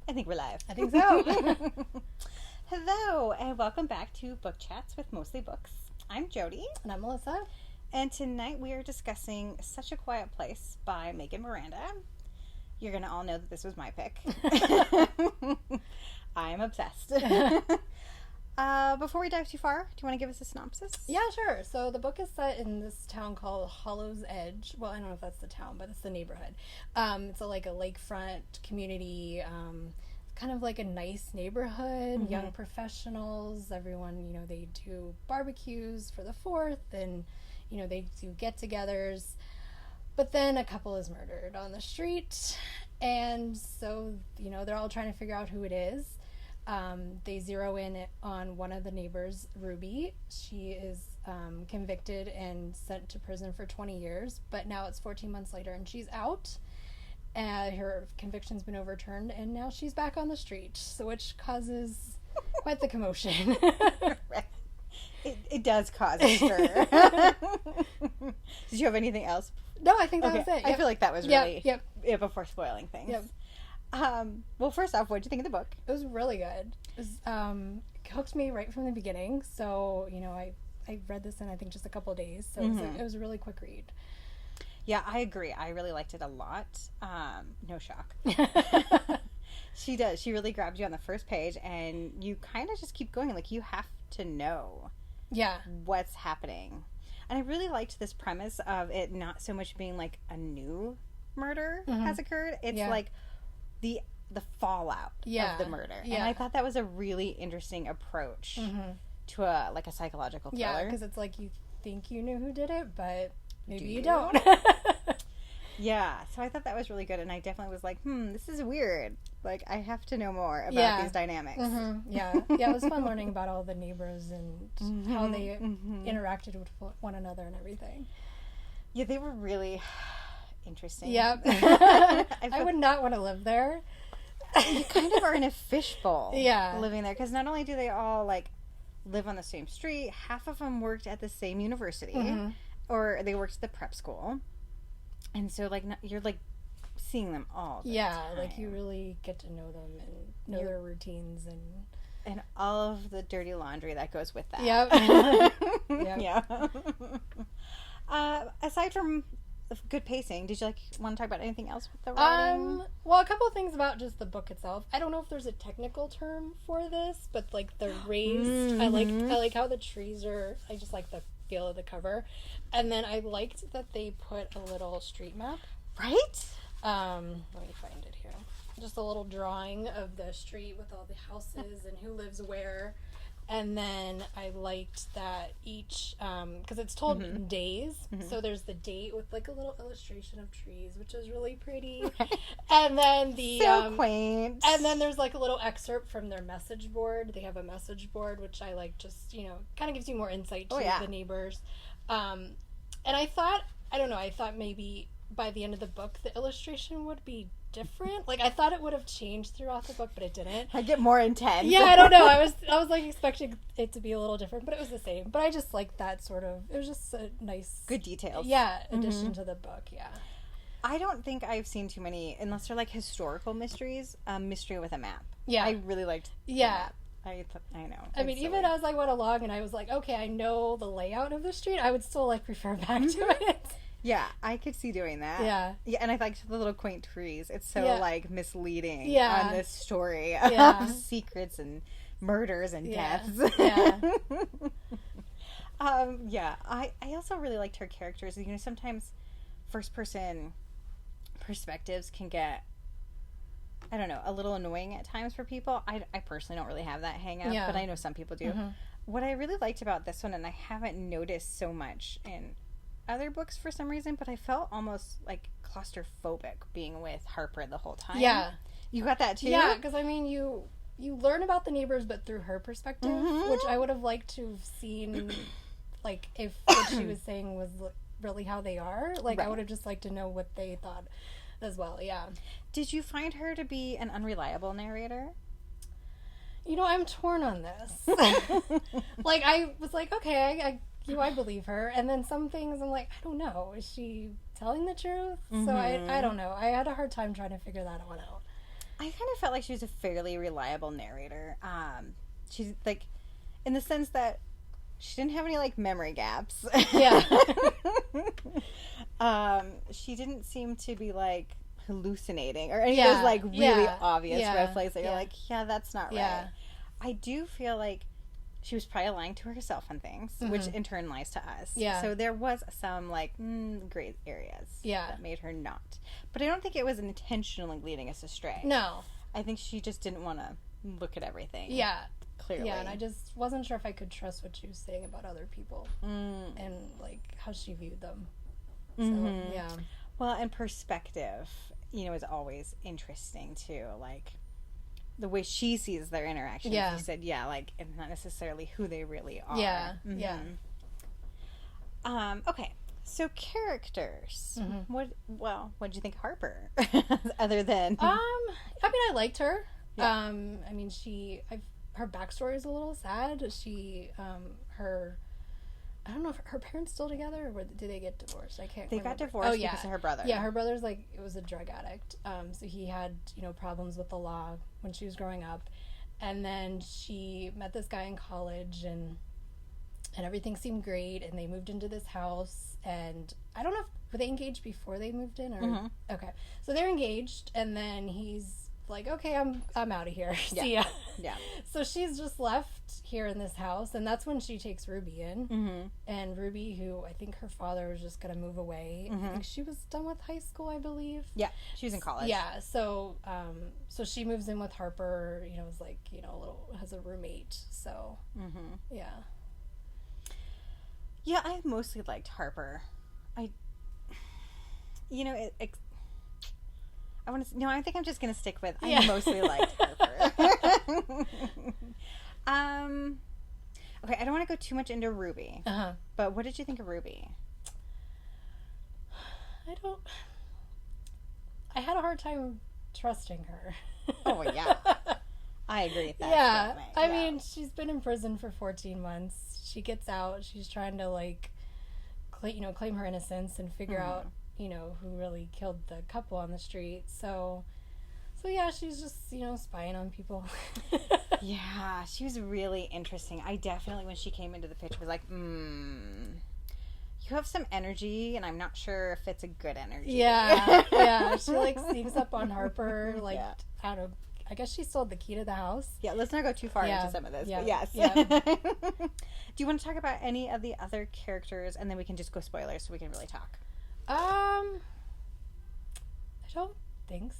I think we're live. I think so. Hello, and welcome back to Book Chats with Mostly Books. I'm Jody. And I'm Melissa. And tonight we are discussing Such a Quiet Place by Megan Miranda. You're going to all know that this was my pick. I am obsessed. Before we dive too far, do you want to give us a synopsis? Yeah, sure. So the book is set in this town called Hollow's Edge. Well, I don't know if that's the town, but it's the neighborhood. It's a lakefront community, kind of like a nice neighborhood, young professionals. Everyone, they do barbecues for the 4th, and, they do get-togethers. But then a couple is murdered on the street, and so, they're all trying to figure out who it is. They zero in on one of the neighbors, Ruby. She is convicted and sent to prison for 20 years, but now it's 14 months later and she's out. Her conviction's been overturned and now she's back on the street, which causes quite the commotion. It does cause a stir. Did you have anything else? No, I think that was it. Yep. I feel like that was really Yep. before spoiling things. Yep. Well, first off, what did you think of the book? It was really good. It hooked me right from the beginning. So, I read this in, I think, just a couple of days. So it was a really quick read. Yeah, I agree. I really liked it a lot. No shock. She does. She really grabbed you on the first page, and you kind of just keep going. Like, you have to know what's happening. And I really liked this premise of it not so much being like a new murder has occurred. It's like the fallout of the murder. And I thought that was a really interesting approach to a psychological thriller. Yeah, because it's like you think you knew who did it, but maybe you don't. Yeah, so I thought that was really good, and I definitely was like, this is weird. Like, I have to know more about these dynamics. Yeah, it was fun learning about all the neighbors and how they interacted with one another and everything. Yeah, they were really interesting. Yep. I would not want to live there. You kind of are in a fishbowl living there, because not only do they all, live on the same street, half of them worked at the same university, or they worked at the prep school. And so, you're, seeing them all the time. You really get to know them and know their routines and all of the dirty laundry that goes with that. Yep. Yeah. Aside from good pacing, did you want to talk about anything else with the writing? Well, a couple of things about just the book itself. I don't know if there's a technical term for this, but the raised, I like how the trees are. I just like the feel of the cover, and then I liked that they put a little street map. Right? Let me find it here. Just a little drawing of the street with all the houses and who lives where. And then I liked that each, because it's told in days, so there's the date with a little illustration of trees, which is really pretty. And then so quaint. And then there's a little excerpt from their message board. They have a message board, which I like. Just kind of gives you more insight to the neighbors. And I thought maybe by the end of the book the illustration would be different. I thought it would have changed throughout the book, but it didn't. I get more intense. Yeah, I don't know. I was expecting it to be a little different, but it was the same. But I just liked that sort of. It was just a nice, good details. Yeah, addition to the book. Yeah. I don't think I've seen too many, unless they're historical mysteries. Mystery with a map. Yeah, I really liked. Yeah. I know. I mean, even as I went along and I was like, okay, I know the layout of the street, I would still refer back to it. Yeah, I could see doing that. Yeah. Yeah, and I liked the little quaint trees. It's so misleading on this story of secrets and murders and deaths. Yeah. I also really liked her characters. Sometimes first person perspectives can get, I don't know, a little annoying at times for people. I personally don't really have that hang up, but I know some people do. What I really liked about this one, and I haven't noticed so much in other books for some reason, but I felt almost claustrophobic being with Harper the whole time. Yeah. You got that too? Yeah, because you learn about the neighbors, but through her perspective, which I would have liked to have seen, if what she was saying was really how they are. Right. I would have just liked to know what they thought as well, yeah. Did you find her to be an unreliable narrator? I'm torn on this. I was okay, I believe her. And then some things I'm I don't know. Is she telling the truth? So I don't know. I had a hard time trying to figure that one out. I kind of felt like she was a fairly reliable narrator. She's like, in the sense that she didn't have any like memory gaps. Yeah. She didn't seem to be like hallucinating or any of those like really obvious red flags that you're like, yeah, that's not right. I do feel like she was probably lying to herself on things, which in turn lies to us. Yeah. So there was some like gray areas that made her not. But I don't think it was intentionally leading us astray. No. I think she just didn't want to look at everything. Yeah. Clearly. Yeah, and I just wasn't sure if I could trust what she was saying about other people and like how she viewed them. So, yeah. Well, and perspective, you know, is always interesting too. Like the way she sees their interactions. Yeah. You said, like it's not necessarily who they really are. Yeah. Yeah. Okay. So characters. What did you think of Harper? Other than I mean, I liked her. Yeah. I mean, her backstory is a little sad. I don't know if her parents still together or did they get divorced? I can't remember. They got divorced because of her brother. Yeah, her brother's like, it was a drug addict. So he had, problems with the law when she was growing up. And then she met this guy in college and everything seemed great. And they moved into this house. And I don't know were they engaged before they moved in or? Okay. So they're engaged and then he's like, okay, I'm out of here. See ya. Yeah. So she's just left here in this house, and that's when she takes Ruby in. And Ruby, who I think her father was just gonna move away. I think she was done with high school, I believe. Yeah, she was in college. Yeah. So, so she moves in with Harper. Is like has a roommate. So, yeah. Yeah, I mostly liked Harper. I think I'm just going to stick with I mostly liked Harper. Okay, I don't want to go too much into Ruby. But what did you think of Ruby? I had a hard time trusting her. Oh, yeah. I agree with that. Yeah. I mean, she's been in prison for 14 months. She gets out. She's trying to, like, claim her innocence and figure out who really killed the couple on the street. So yeah, she's just, spying on people. Yeah, she was really interesting. I definitely, when she came into the picture, was like, you have some energy, and I'm not sure if it's a good energy. Yeah, yeah. She, like, sneaks up on Harper, like, I don't know. I guess she sold the key to the house. Yeah, let's not go too far into some of this, but yes. Yeah. Do you want to talk about any of the other characters, and then we can just go spoilers so we can really talk? I don't think so.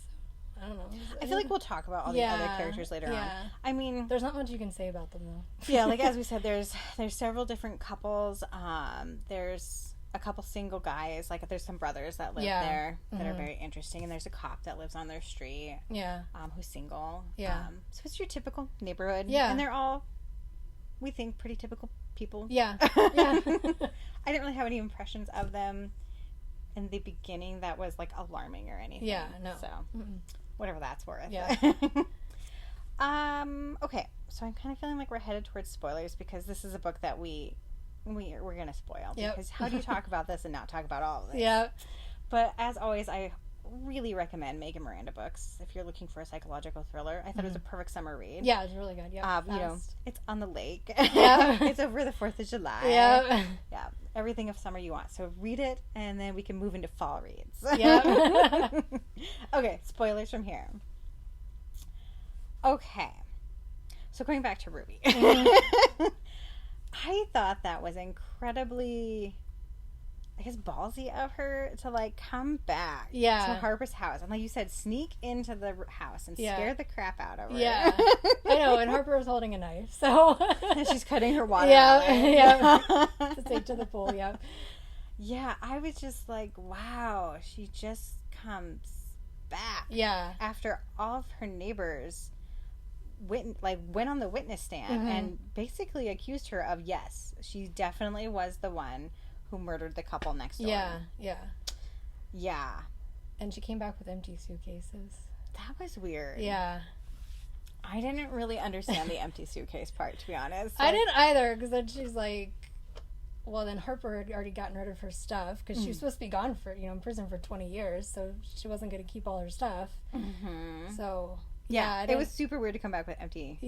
I don't know. I feel like we'll talk about all the other characters later on. I mean, there's not much you can say about them though. Yeah, like as we said, there's several different couples. There's a couple single guys. Like there's some brothers that live there that are very interesting, and there's a cop that lives on their street. Yeah. Who's single. Yeah. So it's your typical neighborhood. Yeah. And they're all, we think, pretty typical people. Yeah. Yeah. I didn't really have any impressions of them in the beginning that was like alarming or anything. Yeah, no. So whatever that's worth. Yeah. Okay, so I'm kind of feeling like we're headed towards spoilers because this is a book that we're gonna spoil. Yep. Because how do you talk about this and not talk about all of this? Yeah. But as always, I really recommend Megan Miranda books if you're looking for a psychological thriller. I thought it was a perfect summer read. Yeah, it was really good. Yeah. It's on the lake. Yeah. It's over the 4th of July. Yeah. Yeah. Everything of summer you want. So read it, and then we can move into fall reads. Yeah. Okay, spoilers from here. Okay. So going back to Ruby. I thought that was incredibly, I guess, ballsy of her to, like, come back to Harper's house. And like you said, sneak into the house and scare the crap out of her. Yeah. I know, and Harper was holding a knife, so. She's cutting her water out. Yeah. To take to the pool, yeah. Yeah, I was just like, wow, she just comes back. Yeah. After all of her neighbors went on the witness stand and basically accused her of, yes, she definitely was the one who murdered the couple next door. Yeah. And she came back with empty suitcases. That was weird. Yeah. I didn't really understand the empty suitcase part, to be honest. I didn't either, because then she's like, well, then Harper had already gotten rid of her stuff, because she was supposed to be gone for, in prison for 20 years, so she wasn't going to keep all her stuff. So Yeah, it was super weird to come back with empty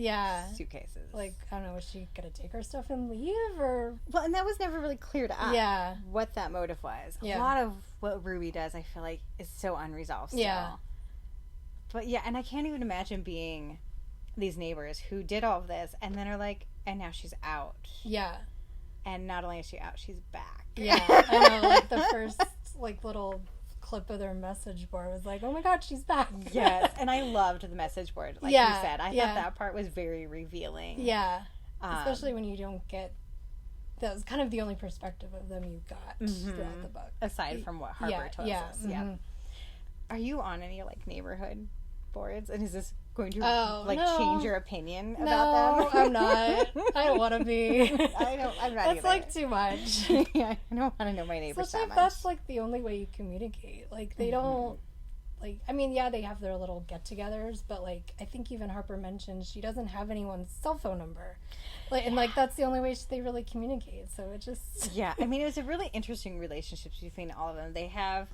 suitcases. Like, I don't know, was she gonna take her stuff and leave, or... Well, and that was never really clear to us. Yeah. What that motive was. A lot of what Ruby does, I feel like, is so unresolved still. Yeah. But yeah, and I can't even imagine being these neighbors who did all of this and then are like, and now she's out. Yeah. And not only is she out, she's back. Yeah, I know, like, the first, like, little clip of their message board was like, oh my god, she's back. Yes, and I loved the message board, like you said. I thought that part was very revealing. Yeah, especially when you don't get... That was kind of the only perspective of them you got throughout the book. Aside from what Harper told us. Mm-hmm. Yeah. Are you on any, like, neighborhood boards? And is this going to, change your opinion about them? No, I'm not. I don't want to be. I'm not That's, either. like, too much. Yeah, I don't want to know my neighbors Especially that if much. that's, like, the only way you communicate. Like, they don't... Like, I mean, yeah, they have their little get-togethers, but, like, I think even Harper mentioned she doesn't have anyone's cell phone number. Like, and, like, that's the only way they really communicate, so it just... Yeah, I mean, it was a really interesting relationship between all of them. They have,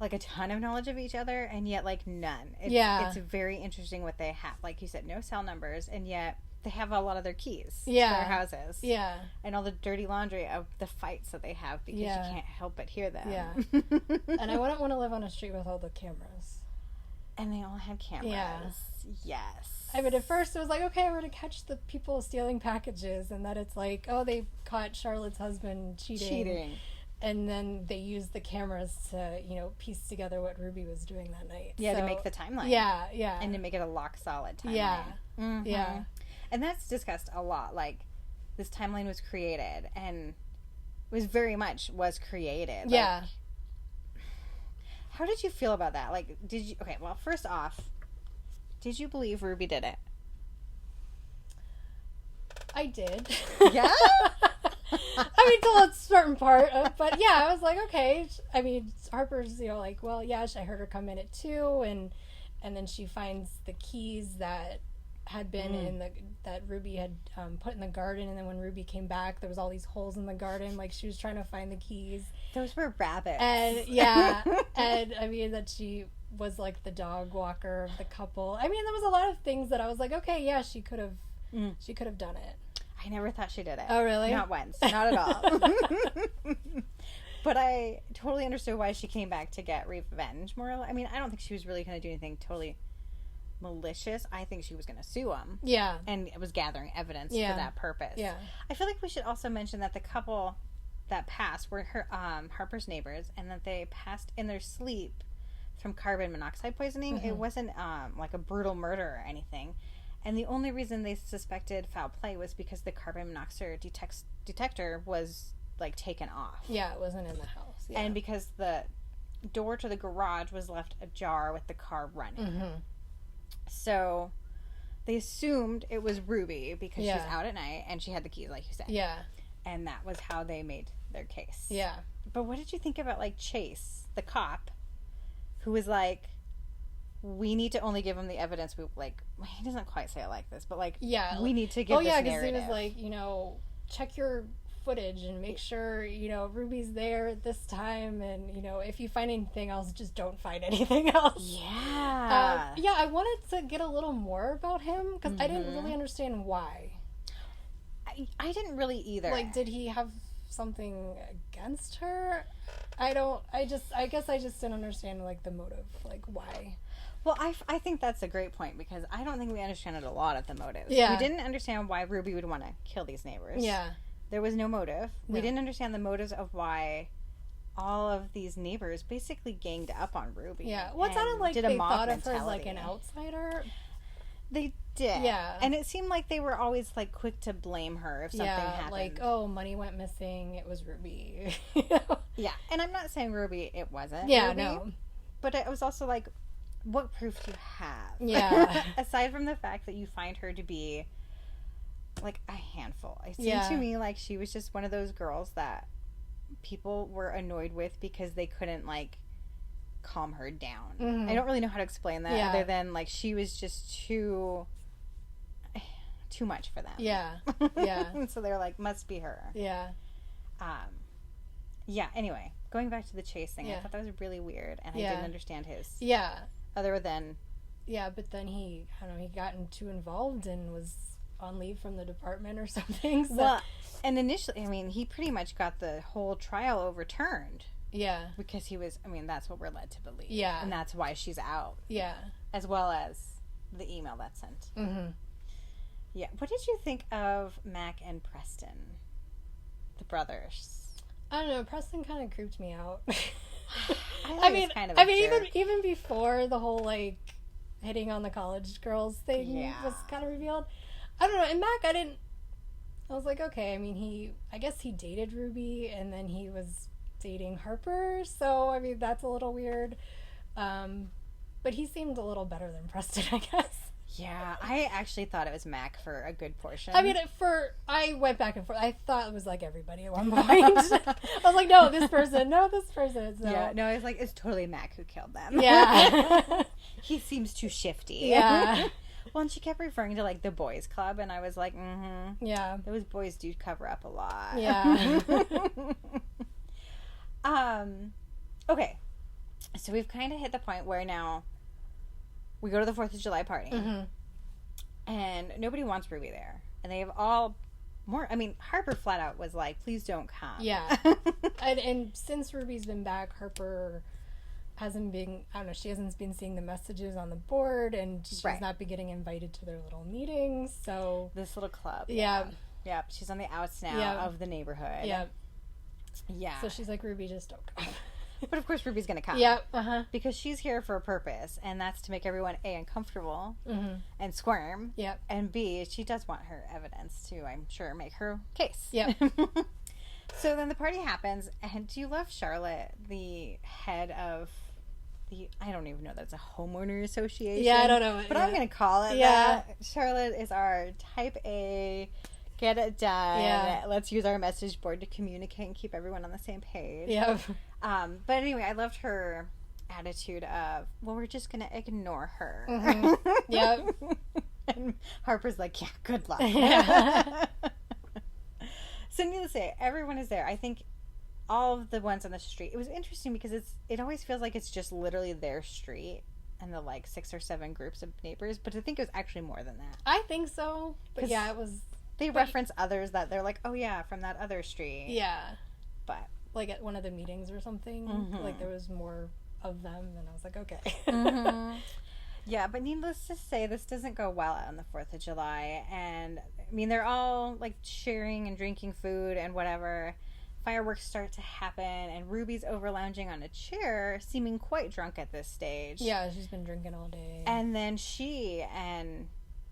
like, a ton of knowledge of each other, and yet, like, none. It's very interesting what they have. Like you said, no cell numbers, and yet they have a lot of their keys to their houses. Yeah. And all the dirty laundry of the fights that they have because you can't help but hear them. Yeah. And I wouldn't want to live on a street with all the cameras. And they all have cameras. Yeah. Yes. I mean, at first it was like, okay, we're going to catch the people stealing packages. And then it's like, oh, they caught Charlotte's husband cheating. And then they used the cameras to, you know, piece together what Ruby was doing that night. Yeah, to make the timeline. Yeah, yeah. And to make it a lock-solid timeline. Yeah. Mm-hmm. Yeah. And that's discussed a lot. Like, this timeline was created, and was created. Yeah. Like, how did you feel about that? Like, okay, well, first off, did you believe Ruby did it? I did. Yeah? I mean, till a certain part, but yeah, I was like, okay. I mean, Harper's, you know, like, well, yeah, I heard her come in at 2, and then she finds the keys that had been in that Ruby had put in the garden, and then when Ruby came back, there was all these holes in the garden, like she was trying to find the keys. Those were rabbits. And yeah, and I mean that she was like the dog walker of the couple. I mean, there was a lot of things that I was like, okay, yeah, she could have done it. I never thought she did it. Oh, really? Not once. Not at all. But I totally understood why she came back to get revenge. I mean, I don't think she was really going to do anything totally malicious. I think she was going to sue him. Yeah. And it was gathering evidence for that purpose. Yeah. I feel like we should also mention that the couple that passed were Harper's neighbors, and that they passed in their sleep from carbon monoxide poisoning. It wasn't like a brutal murder or anything. And the only reason they suspected foul play was because the carbon monoxide detector was, like, taken off. Yeah, it wasn't in the house. Yeah. And because the door to the garage was left ajar with the car running. So they assumed it was Ruby because she's out at night and she had the keys, like you said. Yeah. And that was how they made their case. Yeah. But what did you think about, like, Chase, the cop, who was like, we need to only give him the evidence he doesn't quite say it like this, but, like, we need to give this narrative. because he was like, you know, check your footage and make sure, you know, Ruby's there at this time, and, you know, if you find anything else, just don't find anything else. Yeah. I wanted to get a little more about him, because I didn't really understand why. I didn't really either. Like, did he have something against her? I guess I just didn't understand, like, the motive, like, why. Well, I think that's a great point, because I don't think we understood a lot of the motives. Yeah. We didn't understand why Ruby would want to kill these neighbors. Yeah. There was no motive. No. We didn't understand the motives of why all of these neighbors basically ganged up on Ruby. Yeah. Well, it sounded like they thought of her as, like, an outsider. They did. Yeah. And it seemed like they were always, like, quick to blame her if something happened. Like, oh, money went missing, it was Ruby. Yeah. And I'm not saying Ruby, it wasn't Yeah, Ruby, no. But it was also like, what proof do you have? Yeah. Aside from the fact that you find her to be, like, a handful. It seemed to me like she was just one of those girls that people were annoyed with because they couldn't, like, calm her down. I don't really know how to explain that other than, like, she was just too much for them. Yeah. Yeah. So they're like, must be her. Yeah. Yeah, anyway, going back to the Chase thing, I thought that was really weird, and I didn't understand his. Yeah. Other than Yeah, but then he got too involved and was on leave from the department or something. So. Well, and initially, I mean, he pretty much got the whole trial overturned. Yeah. Because he was, I mean, that's what we're led to believe. Yeah. And that's why she's out. Yeah. As well as the email that's sent. Mm-hmm. Yeah. What did you think of Mac and Preston? The brothers. I don't know. Preston kind of creeped me out. I mean, kind of even before the whole, like, hitting on the college girls thing was kind of revealed. I don't know. And Mac, I was like, okay. I mean, I guess he dated Ruby, and then he was dating Harper. So, I mean, that's a little weird. But he seemed a little better than Preston, I guess. Yeah, I actually thought it was Mac for a good portion. I mean, I went back and forth. I thought it was like everybody at one point. I was like, no, this person. So. Yeah, no, it's like, it's totally Mac who killed them. Yeah. He seems too shifty. Yeah. Well, and she kept referring to, like, the boys club, and I was like, yeah. Those boys do cover up a lot. Yeah. Okay. So we've kind of hit the point where now we go to the 4th of July party. Mm-hmm. And nobody wants Ruby there. And they have Harper flat out was like, please don't come. Yeah. and since Ruby's been back, Harper hasn't been, I don't know, she hasn't been seeing the messages on the board, and she's not been getting invited to their little meetings, so. This little club. Yeah. Yep. She's on the outs now of the neighborhood. Yeah. Yeah. So she's like, Ruby, just don't come. But of course Ruby's going to come. Yeah, uh-huh. Because she's here for a purpose, and that's to make everyone, A, uncomfortable and squirm. Yep. And B, she does want her evidence to, I'm sure, make her case. Yep. So then the party happens, and do you love Charlotte, the head of the, I don't even know, that's a homeowner association? Yeah, I don't know. But I'm going to call it that. Charlotte is our type A, get it done. Yeah. Let's use our message board to communicate and keep everyone on the same page. Yeah. But anyway, I loved her attitude of, well, we're just going to ignore her. Mm-hmm. Yep. And Harper's like, yeah, good luck. Yeah. So needless to say, everyone is there. I think all of the ones on the street, it was interesting because it always feels like it's just literally their street and the like 6 or 7 groups of neighbors, but I think it was actually more than that. I think so. But yeah, it was. They reference others that they're like, oh yeah, from that other street. Yeah. But like at one of the meetings or something, like there was more of them, and I was like, okay. Yeah, but needless to say, this doesn't go well on the 4th of July. And, I mean, they're all, like, sharing and drinking food and whatever. Fireworks start to happen, and Ruby's over lounging on a chair, seeming quite drunk at this stage. Yeah, she's been drinking all day. And then she and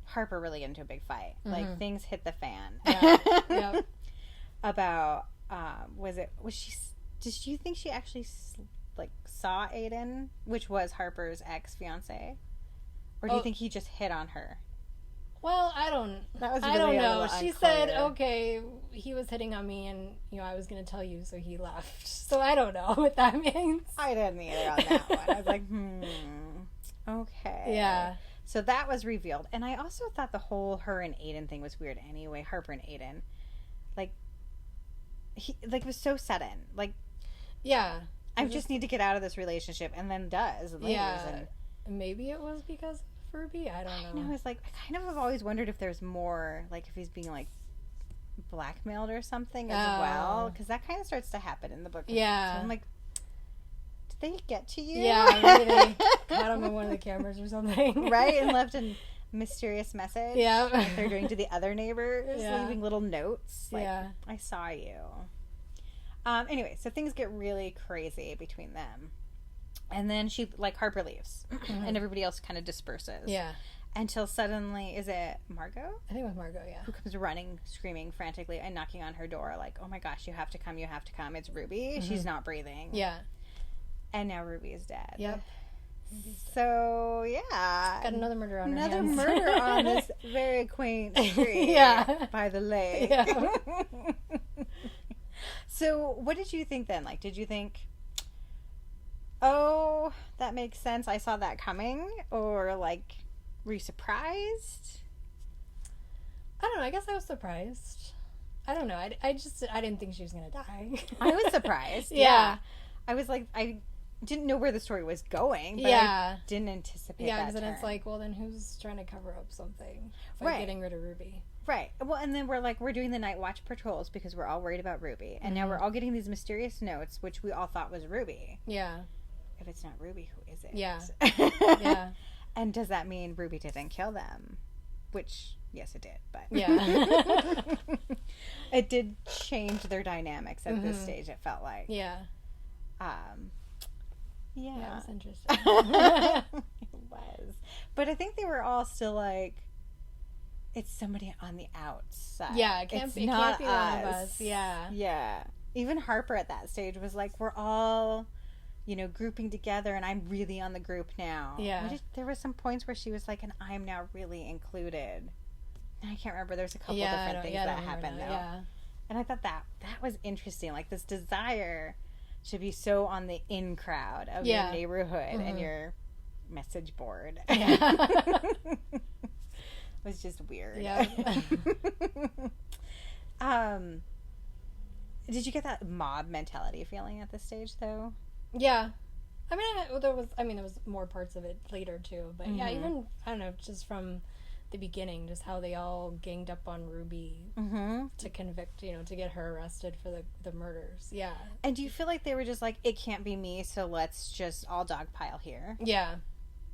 Harper really get into a big fight. Like, things hit the fan. Yeah. Yep. About, did you think she actually, like, saw Aiden, which was Harper's ex-fiancé? Or do you think he just hit on her? Well, I don't know. She said, okay, he was hitting on me, and, I was going to tell you, so he left. So I don't know what that means. I didn't either on that one. I was like, okay. Yeah. So that was revealed. And I also thought the whole her and Aiden thing was weird anyway. Harper and Aiden. It was so sudden. Like, yeah. I just need to get out of this relationship, and then does. And leaves, and maybe it was because of Ruby. I don't know. I know. It's like, I kind of have always wondered if there's more, like, if he's being, like, blackmailed or something as well. Because that kind of starts to happen in the book. Yeah. So I'm like, did they get to you? Yeah, maybe they caught him on one of the cameras or something. Right? And left a mysterious message. Yeah. Like they're doing to the other neighbors, leaving little notes. Like, I saw you. Anyway, so things get really crazy between them. And then Harper leaves. And everybody else kind of disperses. Yeah. Until suddenly, is it Margot? I think it was Margot, yeah. Who comes running, screaming frantically, and knocking on her door like, oh my gosh, you have to come, you have to come. It's Ruby. She's not breathing. Yeah. And now Ruby is dead. Yep. So, yeah. Got another murder on her Another hands. murder on this very quaint street by the lake. Yeah. So, what did you think then? Like, did you think, oh, that makes sense, I saw that coming? Or, like, were you surprised? I don't know. I guess I was surprised. I don't know. I didn't think she was going to die. I was surprised. Yeah. I was like, didn't know where the story was going, but I didn't anticipate that. Yeah, because then it's like, well, then who's trying to cover up something by getting rid of Ruby? Right. Well, and then we're doing the night watch patrols because we're all worried about Ruby. And now we're all getting these mysterious notes, which we all thought was Ruby. Yeah. If it's not Ruby, who is it? Yeah. Yeah. And does that mean Ruby didn't kill them? Which, yes, it did. But yeah. It did change their dynamics at this stage, it felt like. Yeah. Yeah. That was interesting. It was. But I think they were all still like, it's somebody on the outside. Yeah, it can't be one of us. Yeah. Yeah. Even Harper at that stage was like, we're all, grouping together and I'm really on the group now. Yeah. There were some points where she was like, and I'm now really included. And I can't remember. There's a couple different things that happened though. Yeah. And I thought that was interesting. Like this desire to be so on the in crowd of your neighborhood and your message board. Yeah. Was just weird. Yeah. Did you get that mob mentality feeling at this stage though? Yeah. I mean, there was more parts of it later too, but yeah, even I don't know, just from the beginning, just how they all ganged up on Ruby to convict, to get her arrested for the murders. Yeah. And do you feel like they were just like, it can't be me, so let's just all dogpile here? Yeah.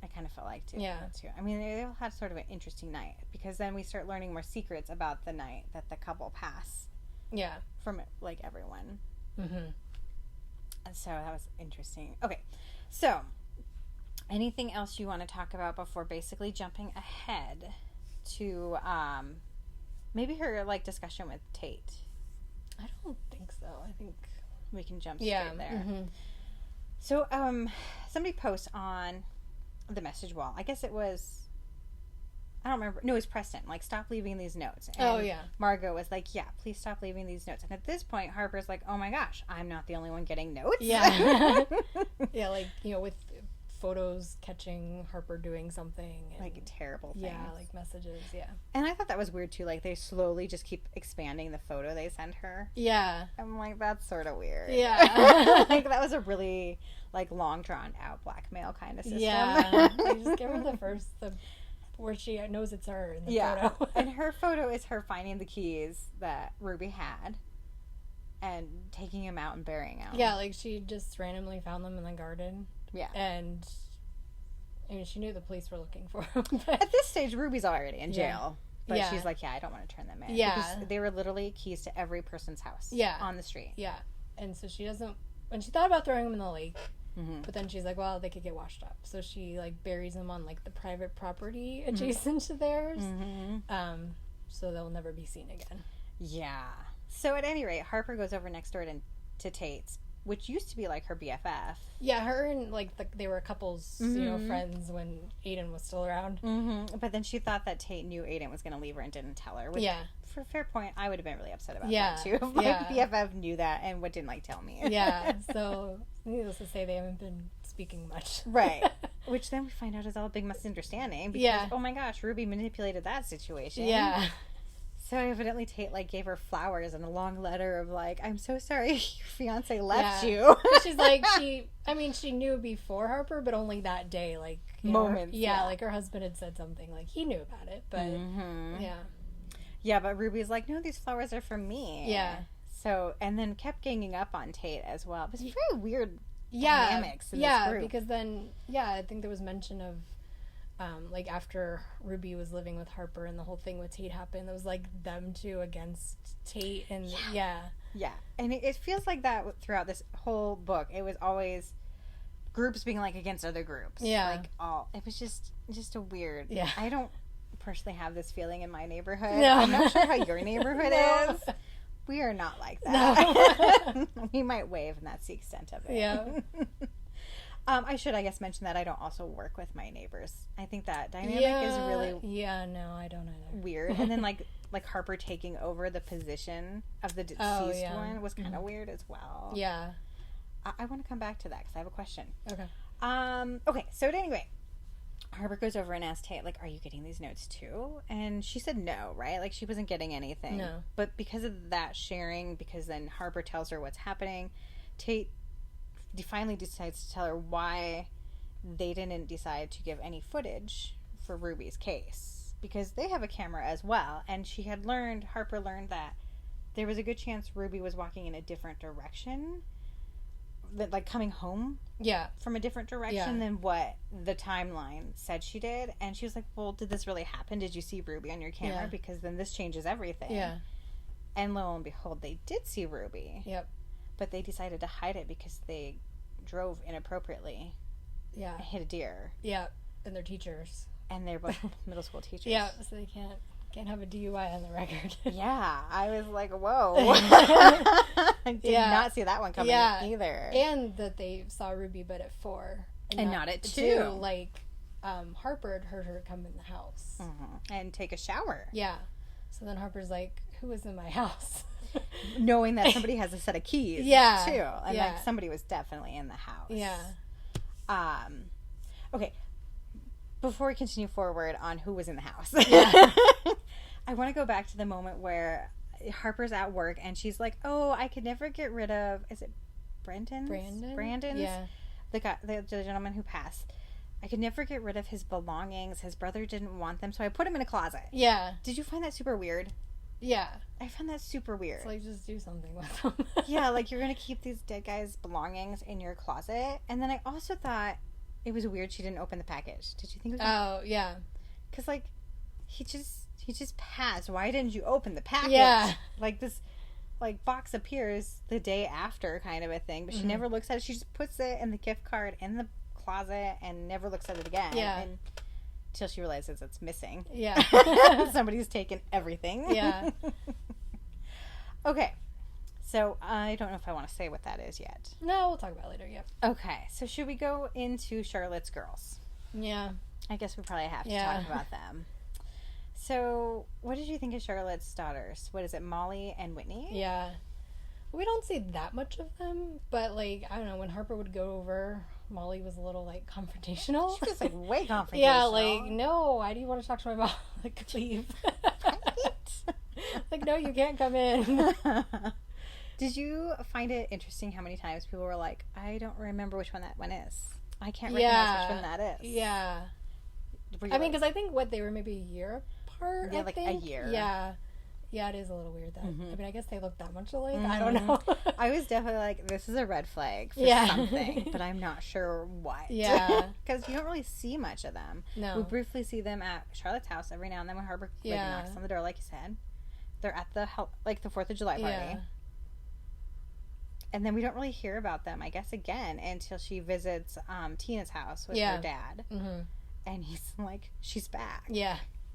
I kind of felt like too. Yeah. Too. I mean, they all had sort of an interesting night because then we start learning more secrets about the night that the couple pass. Yeah. From like everyone. And so that was interesting. Okay, so anything else you want to talk about before basically jumping ahead to maybe her like discussion with Tate? I don't think so. I think we can jump straight there. So somebody posts on the message wall. I guess it was, I don't remember. No, it was Preston. Like, stop leaving these notes. And Margot was like, yeah, please stop leaving these notes. And at this point, Harper's like, oh my gosh, I'm not the only one getting notes. Yeah. Yeah, like, with photos catching Harper doing something. And, like, terrible things. Yeah, like messages, yeah. And I thought that was weird, too. Like, they slowly just keep expanding the photo they send her. Yeah. I'm like, that's sort of weird. Yeah. Like, that was a really, like, long, drawn-out blackmail kind of system. Yeah. They just give her where she knows it's her in the photo. And her photo is her finding the keys that Ruby had and taking them out and burying them. Yeah, like she just randomly found them in the garden. Yeah. And I mean, she knew the police were looking for them. At this stage, Ruby's already in jail. But she's like, I don't want to turn them in. Yeah. Because they were literally keys to every person's house. On the street. Yeah. And so she doesn't, when she thought about throwing them in the lake, but then she's like, well, they could get washed up. So she, like, buries them on, like, the private property adjacent to theirs. So they'll never be seen again. Yeah. So at any rate, Harper goes over next door to Tate's, which used to be, like, her BFF. Yeah, her and, like, they were couples, friends when Aiden was still around. But then she thought that Tate knew Aiden was going to leave her and didn't tell her. Which, for a fair point, I would have been really upset about that, too. If my BFF knew that and didn't, like, tell me. Yeah, so needless to say, they haven't been speaking much. Right. Which then we find out is all a big misunderstanding. Because, oh my gosh, Ruby manipulated that situation. Yeah. So evidently Tate, like, gave her flowers and a long letter of, like, I'm so sorry your fiance left you. She's like, she knew before Harper, but only that day, like, moments. Like her husband had said something, like, he knew about it, but, Yeah, but Ruby's like, no, these flowers are for me. Yeah. So, and then kept ganging up on Tate as well. It was very weird dynamics in this group. Because then, I think there was mention of, like, after Ruby was living with Harper and the whole thing with Tate happened, it was, like, them two against Tate, and, Yeah, and it feels like that throughout this whole book. It was always groups being, like, against other groups. Yeah. Like, it was just a weird... Yeah. I don't personally have this feeling in my neighborhood. No. I'm not sure how your neighborhood is. We are not like that. No. We might wave, and that's the extent of it. Yeah. I should, I guess, mention that I don't also work with my neighbors. I think that dynamic is really... Yeah, no, I don't either. Weird. And then, like Harper taking over the position of the deceased one was kind of weird as well. Yeah. I want to come back to that because I have a question. Okay. Okay, so at any rate, Harper goes over and asks Tate, like, are you getting these notes too? And she said no, right? Like, she wasn't getting anything. No. But because of that sharing, because then Harper tells her what's happening, Tate finally decides to tell her why they didn't decide to give any footage for Ruby's case, because they have a camera as well, and Harper learned that there was a good chance Ruby was walking in a different direction, that, like, coming home from a different direction than what the timeline said she did. And she was like, well, did this really happen? Did you see Ruby on your camera? Because then this changes everything. And lo and behold, they did see Ruby. But they decided to hide it because they drove inappropriately. And hit a deer. And they're teachers. And they're both middle school teachers. So they can't have a DUI on the record. I was like, whoa. I did not see that one coming either. And that they saw Ruby but at 4. And not at 2. Like, Harper had heard her come in the house. And take a shower. So then Harper's like, who was in my house? Knowing that somebody has a set of keys, too. And, like, somebody was definitely in the house. Okay. Before we continue forward on who was in the house, I want to go back to the moment where Harper's at work and she's like, oh, I could never get rid of, is it Brandon's? The gentleman who passed. I could never get rid of his belongings. His brother didn't want them, so I put him in a closet. Did you find that super weird? I found that super weird. It's like, just do something with them. Like, you're going to keep these dead guys' belongings in your closet. And then I also thought it was weird she didn't open the package. Did you think it was weird? Because, like, he just passed. Why didn't you open the package? Like, this, like, box appears the day after kind of a thing, but she never looks at it. She just puts it in the gift card in the closet and never looks at it again. Until she realizes it's missing. Somebody's taken everything. Okay. So, I don't know if I want to say what that is yet. No, we'll talk about it later, Okay. So, should we go into Charlotte's girls? I guess we probably have to talk about them. So, what did you think of Charlotte's daughters? What is it, Molly and Whitney? We don't see that much of them, but, like, I don't know, when Harper would go over, Molly was a little, like, confrontational. She was, like, way confrontational. Like, no, why do you want to talk to my mom? Like, leave. Like, no, you can't come in. Did you find it interesting how many times people were like, I don't remember which one that one is. I can't recognize which one that is. I mean, because I think, they were maybe a year apart, I think. A year. Yeah, it is a little weird that, I mean, I guess they look that much alike. I don't know. I was definitely like, this is a red flag for something, but I'm not sure what. Because you don't really see much of them. No. We briefly see them at Charlotte's house every now and then when Harper knocks on the door, like you said. They're at the 4th of July party. And then we don't really hear about them, I guess, again, until she visits Tina's house with her dad. And he's like, she's back.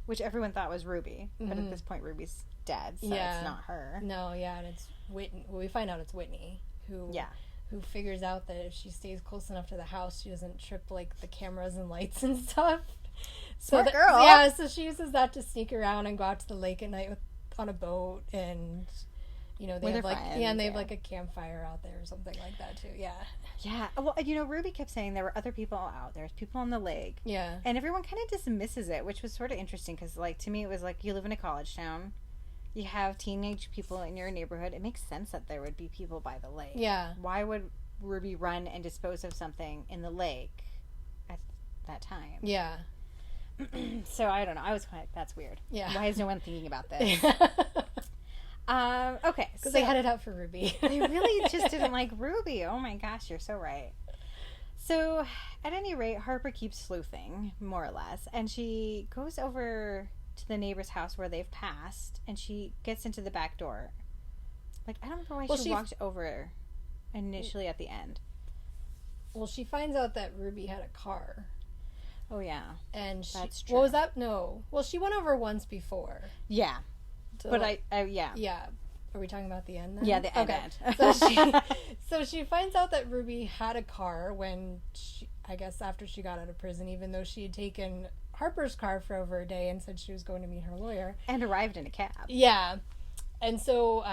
Which everyone thought was Ruby. But at this point, Ruby's dead, so it's not her. No, and it's Whitney. Well, we find out it's Whitney who figures out that if she stays close enough to the house, she doesn't trip, like, the cameras and lights and stuff. Smart girl. So she uses that to sneak around and go out to the lake at night on a boat, and... You know, they have like friends, and they have like a campfire out there or something like that too. Well, you know, Ruby kept saying there were other people out there. There's people on the lake. And everyone kind of dismisses it, which was sort of interesting because, like, to me, it was like, you live in a college town, you have teenage people in your neighborhood. It makes sense that there would be people by the lake. Why would Ruby run and dispose of something in the lake at that time? So I don't know. I was kind of, that's weird. Why is no one thinking about this? Okay. Because they had it out for Ruby. They really just didn't like Ruby. Oh my gosh, you're so right. So, at any rate, Harper keeps sleuthing, more or less, and she goes over to the neighbor's house where they've passed, and she gets into the back door. Like, I don't remember why she walked over initially at the end. Well, she finds out that Ruby had a car. Oh, yeah. And that's true. What was that? No. Well, she went over once before. Yeah. So, but yeah. Are we talking about the end then? Yeah, the end. Okay. So she finds out that Ruby had a car when I guess after she got out of prison, even though she had taken Harper's car for over a day and said she was going to meet her lawyer. And arrived in a cab. Yeah. And so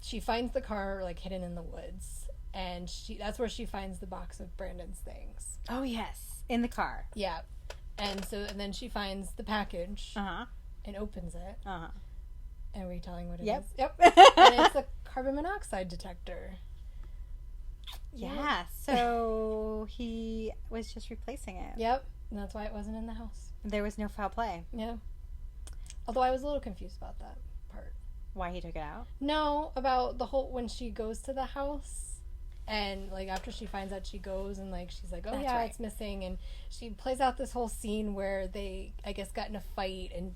she finds the car, like, hidden in the woods. And that's where she finds the box of Brandon's things. Oh, yes. In the car. Yeah. And then she finds the package. And opens it. And are we telling what it is? Yep. And it's a carbon monoxide detector. Yeah, so he was just replacing it. Yep. And that's why it wasn't in the house. There was no foul play. Yeah. Although I was a little confused about that part. Why he took it out? No, about the whole, when she goes to the house and, like, after she finds out, she goes and, like, she's like, oh, That's yeah, right. it's missing. And she plays out this whole scene where they, I guess, got in a fight and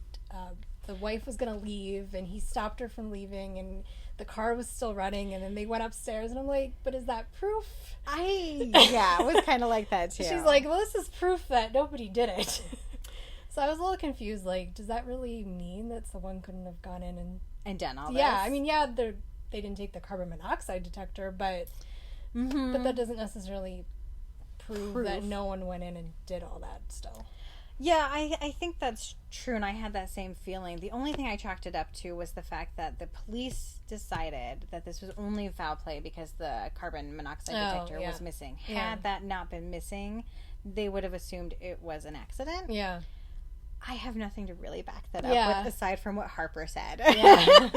the wife was going to leave and he stopped her from leaving and the car was still running and then they went upstairs and I'm like, but is that proof? Yeah, it was kind of like that too. She's like, well, this is proof that nobody did it. So I was a little confused, like, does that really mean that someone couldn't have gone in and done all this? Yeah, I mean, yeah, they didn't take the carbon monoxide detector, but that doesn't necessarily prove that no one went in and did all that still. Yeah, I think that's true, and I had that same feeling. The only thing I chalked it up to was the fact that the police decided that this was only foul play because the carbon monoxide detector was missing. Had that not been missing, they would have assumed it was an accident. Yeah. I have nothing to really back that up with, aside from what Harper said. Yeah.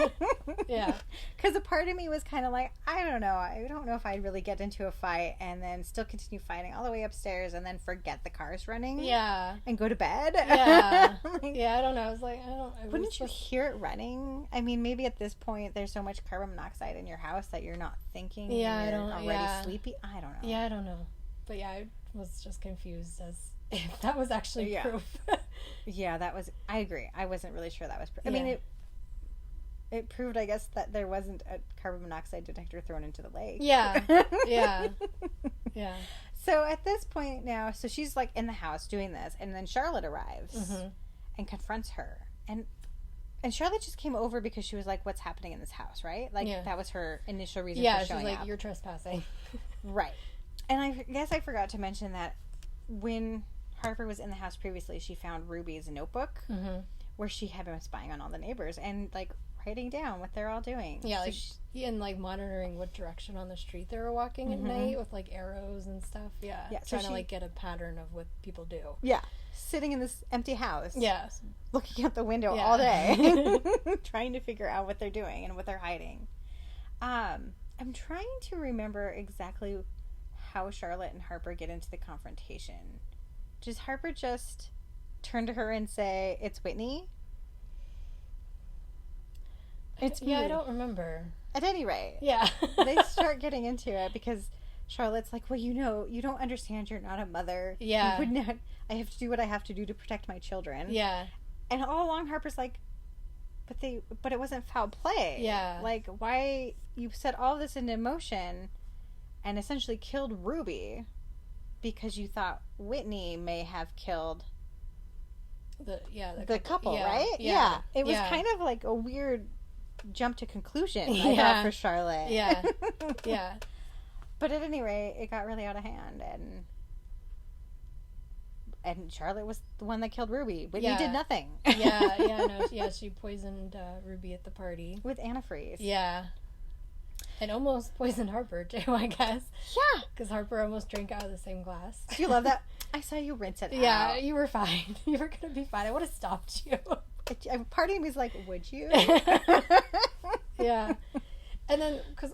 Yeah. Because a part of me was kind of like, I don't know. I don't know if I'd really get into a fight and then still continue fighting all the way upstairs and then forget the car's running. Yeah. And go to bed. Yeah. Like, yeah, I don't know. I was like, wouldn't you hear it running? I mean, maybe at this point there's so much carbon monoxide in your house that you're not thinking. Yeah, and I you're don't already sleepy. I don't know. Yeah, I don't know. But yeah, I was just confused as if that was actually proof. Yeah, that was. I agree. I wasn't really sure that was proof. I mean, it proved, I guess, that there wasn't a carbon monoxide detector thrown into the lake. Yeah. Yeah. Yeah. So at this point now, so she's like in the house doing this, and then Charlotte arrives and confronts her, and Charlotte just came over because she was like, "What's happening in this house?" Right? Like that was her initial reason. Yeah, for showing she's like, up. "You're trespassing." Right. And I guess I forgot to mention that when Harper was in the house previously, she found Ruby's notebook where she had been spying on all the neighbors and like writing down what they're all doing. Yeah, so like and like monitoring what direction on the street they were walking at night with like arrows and stuff. Yeah, so trying to like get a pattern of what people do. Yeah, sitting in this empty house. Yeah, looking out the window all day, trying to figure out what they're doing and what they're hiding. I'm trying to remember exactly how Charlotte and Harper get into the confrontation. Does Harper just turn to her and say, "It's Whitney"? It's me. Yeah, I don't remember. At any rate, yeah, they start getting into it because Charlotte's like, "Well, you don't understand. You're not a mother. Yeah, you would not. I have to do what I have to do to protect my children." Yeah, and all along Harper's like, "But it wasn't foul play. Yeah, like why you set all this into motion, and essentially killed Ruby." Because you thought Whitney may have killed the couple, right? Yeah. It was kind of like a weird jump to conclusion, I thought, for Charlotte. Yeah. Yeah. But at any rate, it got really out of hand, and Charlotte was the one that killed Ruby. Whitney did nothing. She poisoned Ruby at the party. With antifreeze. Yeah. And almost poisoned Harper, too, I guess. Yeah. Because Harper almost drank out of the same glass. Do you love that? I saw you rinse it out. Yeah, you were fine. You were going to be fine. I would have stopped you. Part of me was like, would you? Yeah. And then, because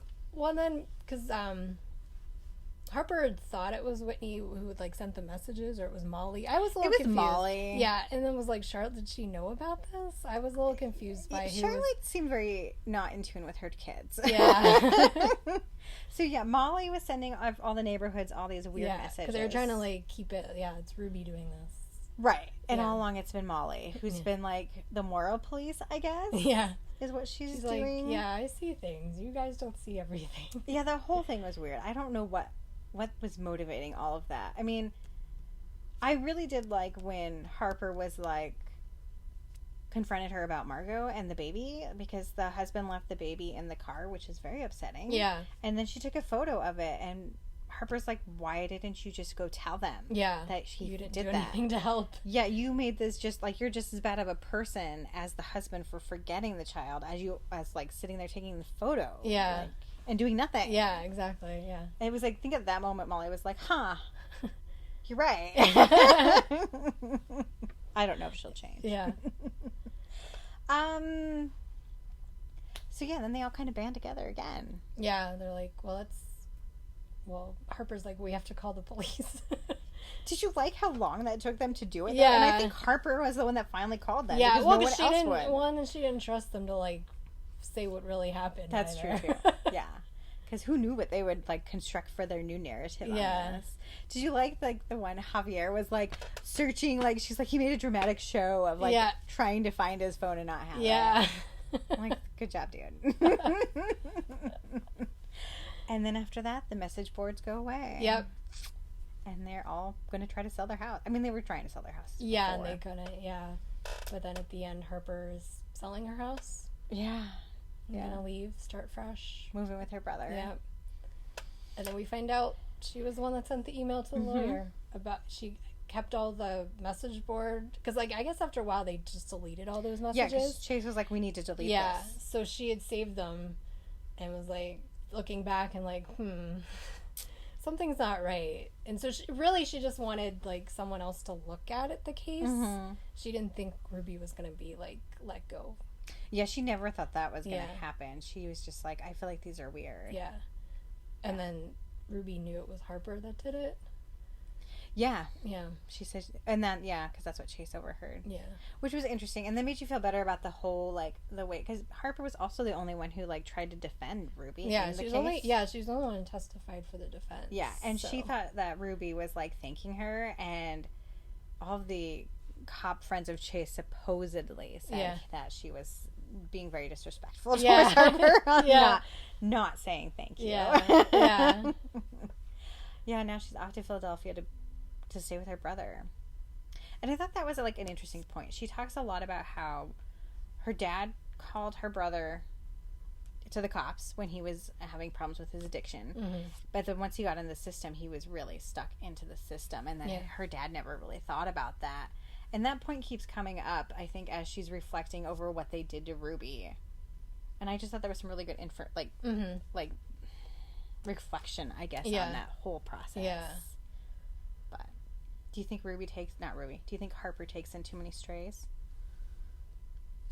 Harper had thought it was Whitney who like sent the messages, or it was Molly. I was a little confused. Molly. Yeah, and then was like, Charlotte, did she know about this? I was a little confused by who. Charlotte seemed very not in tune with her kids. Yeah. So yeah, Molly was sending all the neighborhoods all these weird messages. Because they were trying to like keep it. Yeah, it's Ruby doing this. Right, and all along it's been Molly who's been like the moral police, I guess. Yeah. Is what she's doing. Like, yeah, I see things. You guys don't see everything. Yeah, the whole thing was weird. I don't know what was motivating all of that. I mean, I really did like when Harper was like confronted her about Margot and the baby, because the husband left the baby in the car, which is very upsetting. Yeah. And then she took a photo of it, and Harper's like, why didn't you just go tell them? Yeah. That you didn't did do that. anything to help. Yeah, you made this just like, you're just as bad of a person as the husband for forgetting the child as like sitting there taking the photo. Yeah. Like, and doing nothing. Yeah, exactly. Yeah. And it was like, I think at that moment Molly was like, huh, you're right. I don't know if she'll change. Yeah. So yeah, then they all kind of band together again. Yeah, they're like, well, well, Harper's like, we have to call the police. Did you like how long that took them to do it? Yeah. And I think Harper was the one that finally called them. Yeah, because well, no one she else didn't. would. One, and she didn't trust them to like say what really happened. That's either. true too. Yeah, because who knew what they would like construct for their new narrative? Yeah. On this. Did you like the one Javier was like searching? Like she's like he made a dramatic show of like trying to find his phone and not have it. I'm like, good job, dude. And then after that, the message boards go away. Yep. And they're all going to try to sell their house. I mean, they were trying to sell their house. Yeah, before. and they couldn't. Yeah, but then at the end, Harper's selling her house. Yeah. Gonna leave, start fresh, moving with her brother. Yeah. And then we find out she was the one that sent the email to the lawyer about she kept all the message board because like I guess after a while they just deleted all those messages. Yeah, Chase was like, we need to delete this. So she had saved them and was like looking back and like, something's not right. And so she just wanted like someone else to look at it, the case. Mm-hmm. She didn't think Ruby was gonna be like let go. Yeah, she never thought that was gonna happen. She was just like, I feel like these are weird. Yeah. And then Ruby knew it was Harper that did it. Yeah. Yeah. She said, and then, because that's what Chase overheard. Yeah. Which was interesting. And that made you feel better about the whole, like, the way, because Harper was also the only one who, like, tried to defend Ruby in the case. She was the only one who testified for the defense. Yeah, and she thought that Ruby was, like, thanking her, and all of the cop friends of Chase supposedly said that she was being very disrespectful towards Harper on not saying thank you. Yeah. Yeah, now she's off to Philadelphia to stay with her brother. And I thought that was like an interesting point. She talks a lot about how her dad called her brother to the cops when he was having problems with his addiction. Mm-hmm. But then once he got in the system, he was really stuck into the system. And then her dad never really thought about that. And that point keeps coming up, I think, as she's reflecting over what they did to Ruby. And I just thought there was some really good like reflection, I guess, on that whole process. Yeah. But do you think do you think Harper takes in too many strays?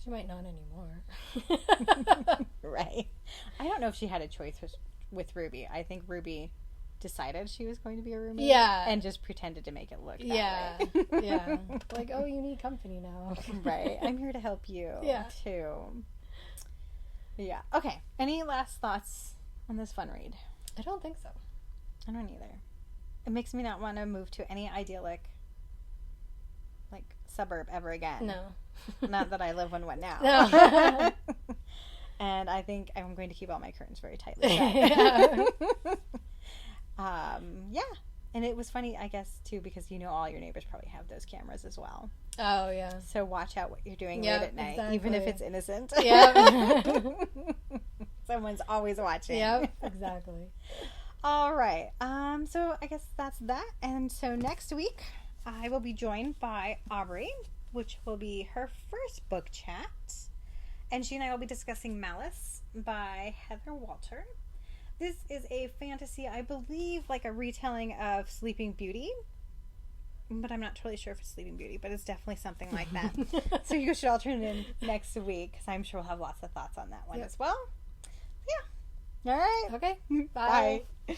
She might not anymore. Right. I don't know if she had a choice with Ruby. I think Ruby decided she was going to be a roommate. Yeah. And just pretended to make it look that way. Yeah. Like, oh, you need company now. Right. I'm here to help you. Too. Yeah. Okay. Any last thoughts on this fun read? I don't think so. I don't either. It makes me not want to move to any idyllic, like, suburb ever again. No. Not that I live in one now. No. And I think I'm going to keep all my curtains very tightly shut. Yeah. And it was funny, I guess, too, because all your neighbors probably have those cameras as well. Oh, yeah. So watch out what you're doing late at night, even if it's innocent. Yeah. Someone's always watching. Yep, exactly. All right. So I guess that's that. And so next week, I will be joined by Aubrey, which will be her first book chat. And she and I will be discussing Malice by Heather Walter. This is a fantasy, I believe, like a retelling of Sleeping Beauty. But I'm not totally sure if it's Sleeping Beauty, but it's definitely something like that. So you should all tune in next week, because I'm sure we'll have lots of thoughts on that one as well. Yeah. All right. Okay. Bye. Bye.